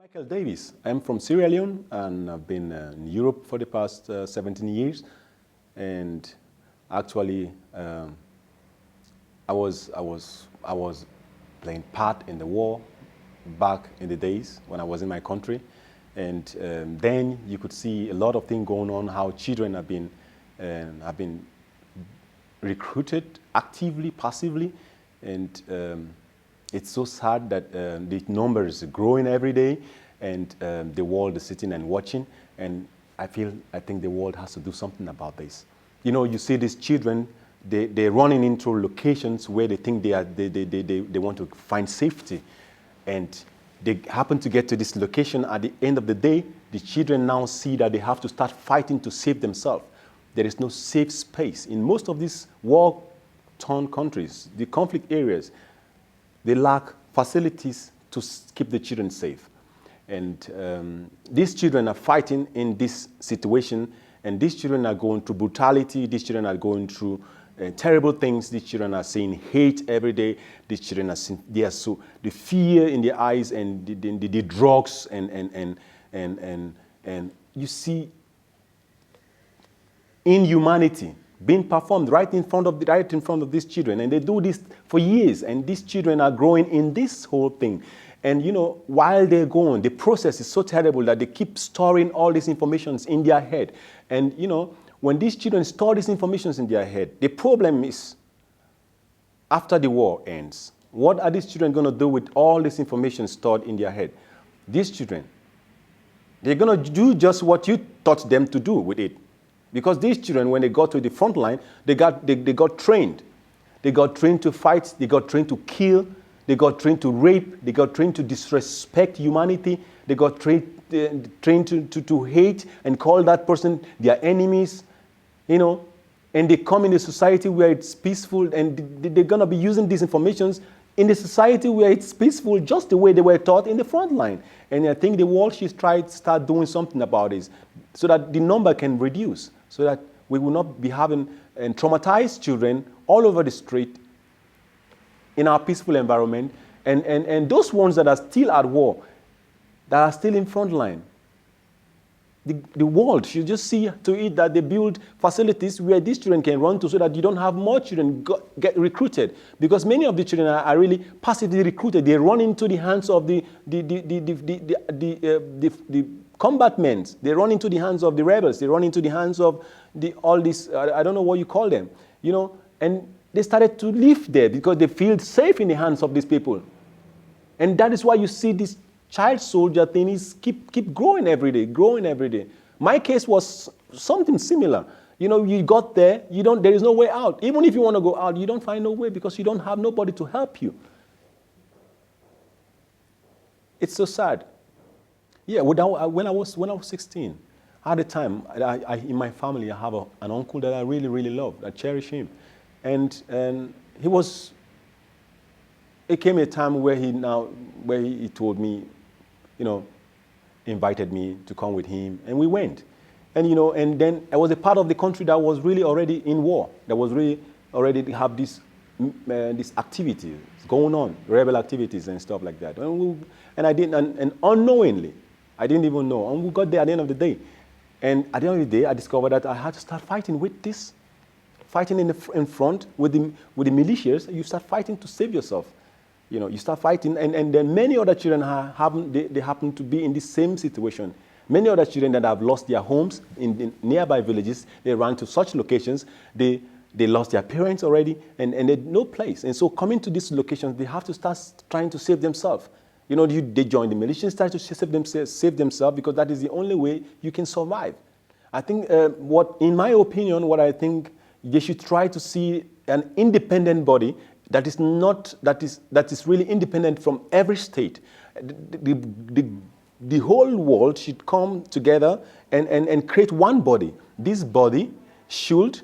Michael Davis. I'm from Sierra Leone and I've been in Europe for the past 17 years. And actually, I was playing part in the war back in the days when I was in my country. And then you could see a lot of things going on, how children have been recruited actively, passively. And it's so sad that the numbers are growing every day, and the world is sitting and watching. And I think the world has to do something about this. You know, you see these children, they're running into locations where they think they want to find safety. And they happen to get to this location. At the end of the day, the children now see that they have to start fighting to save themselves. There is no safe space. In most of these war-torn countries, the conflict areas, they lack facilities to keep the children safe. And these children are fighting in this situation, and these children are going through brutality, these children are going through terrible things, these children are seeing hate every day, these children are seeing, the fear in their eyes, and the drugs, and you see inhumanity being performed right in front of these children. And they do this for years, and these children are growing in this whole thing. And you know, while they're going, the process is so terrible that they keep storing all these informations in their head. And you know, when these children store these informations in their head, the problem is, after the war ends, what are these children going to do with all this information stored in their head? These children, they're going to do just what you taught them to do with it. Because these children, when they got to the front line, they got trained. They got trained to fight, they got trained to kill, they got trained to rape, they got trained to disrespect humanity, they got trained to hate and call that person their enemies, you know. And they come in a society where it's peaceful, and they're going to be using these informations in a society where it's peaceful, just the way they were taught in the front line. And I think the world should try to start doing something about this so that the number can reduce, so that we will not be having traumatized children all over the street in our peaceful environment, and those ones that are still at war, that are still in front line. The world should just see to it that they build facilities where these children can run to, so that you don't have more children get recruited. Because many of the children are really passively recruited. They run into the hands of the combatants. They run into the hands of the rebels. They run into the hands of all these, I don't know what you call them, you know. And they started to live there because they feel safe in the hands of these people. And that is why you see this child soldier thing is keep growing every day, growing every day. My case was something similar. You know, you got there, there is no way out. Even if you want to go out, you don't find no way because you don't have nobody to help you. It's so sad. Yeah, when I was 16, at the time, in my family, I have an uncle that I really, really love. I cherish him. And it came a time where he told me, you know, invited me to come with him, and we went. And you know, and then I was a part of the country that was really already in war, that was really already have this activity going on, rebel activities and stuff like that. And unknowingly, I didn't even know. And we got there at the end of the day. And at the end of the day, I discovered that I had to start fighting with this, fighting in front with the militias. You start fighting to save yourself. You know, you start fighting, and then many other children happen to be in the same situation. Many other children that have lost their homes in nearby villages, they ran to such locations, they lost their parents already, and they had no place. And so coming to these locations, they have to start trying to save themselves. You know, they join the militias, start to save themselves, because that is the only way you can survive. I think in my opinion, what I think they should try to see an independent body that is really independent from every state. The whole world should come together and create one body. This body should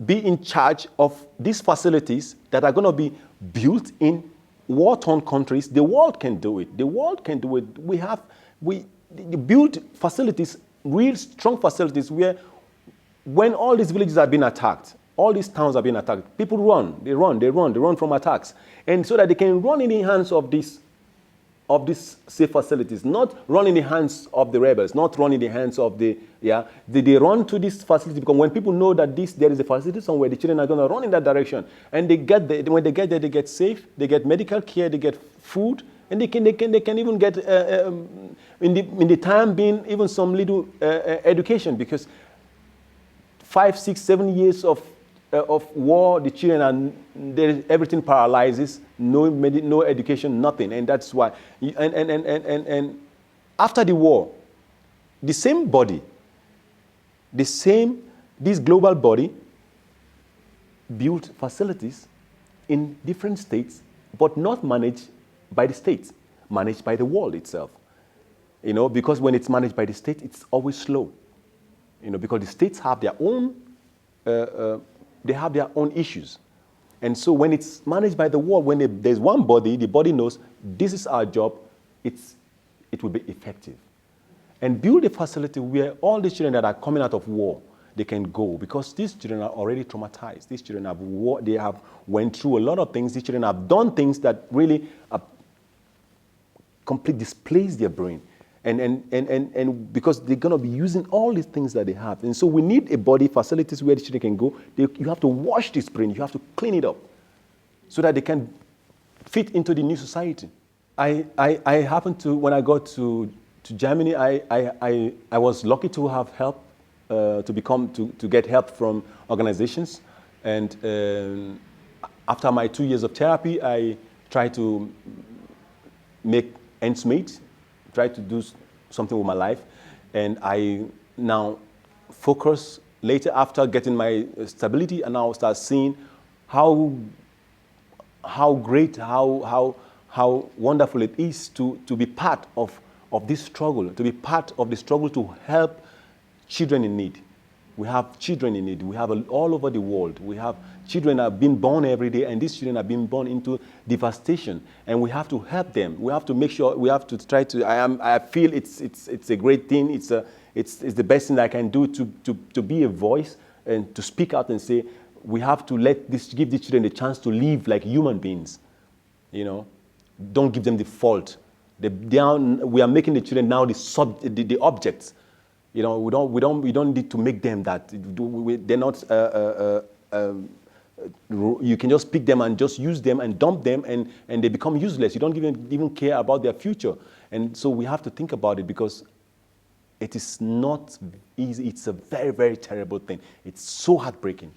be in charge of these facilities that are going to be built in war-torn countries. The world can do it. The world can do it. We build facilities, real strong facilities, where when all these villages have been attacked, all these towns have been attacked, people run from attacks. And so that they can run in the hands of these of these safe facilities, not run in the hands of the rebels, not run in the hands of the, they run to this facility because when people know that there is a facility somewhere, the children are going to run in that direction. And they get there, when they get there, they get safe, they get medical care, they get food, and they can even get, in the time being, even some little education, because 5, 6, 7 years of war, the children are, everything paralyzes, no education, nothing, and that's why. And after the war, the same body, this global body, built facilities in different states, but not managed by the states, managed by the world itself. You know, because when it's managed by the state, it's always slow. You know, because the states have their own. They have their own issues. And so when it's managed by the world, when there's one body, the body knows this is our job, it will be effective. And build a facility where all the children that are coming out of war, they can go, because these children are already traumatized. These children have went through a lot of things. These children have done things that really completely displace their brain. And because they're going to be using all these things that they have. And so we need a body, facilities where the children can go. You have to wash this brain. You have to clean it up so that they can fit into the new society. I happened to, when I got to Germany, I was lucky to have help, to get help from organizations. And after my 2 years of therapy, I tried to make ends meet, try to do something with my life, and I now focus later after getting my stability, and now start seeing how great, how wonderful it is to be part of this struggle, to be part of the struggle to help children in need. We have children in need. We have all over the world. We have children that are being born every day, and these children are being born into devastation. And we have to help them. We have to make sure. We have to try to. I feel it's a great thing. It's the best thing I can do to be a voice and to speak out and say we have to give these children the chance to live like human beings. You know, don't give them the fault. We are making the children now the objects. You know, we don't need to make them that. They're not. You can just pick them and just use them and dump them, and they become useless. You don't even care about their future. And so we have to think about it, because it is not easy. It's a very, very terrible thing. It's so heartbreaking.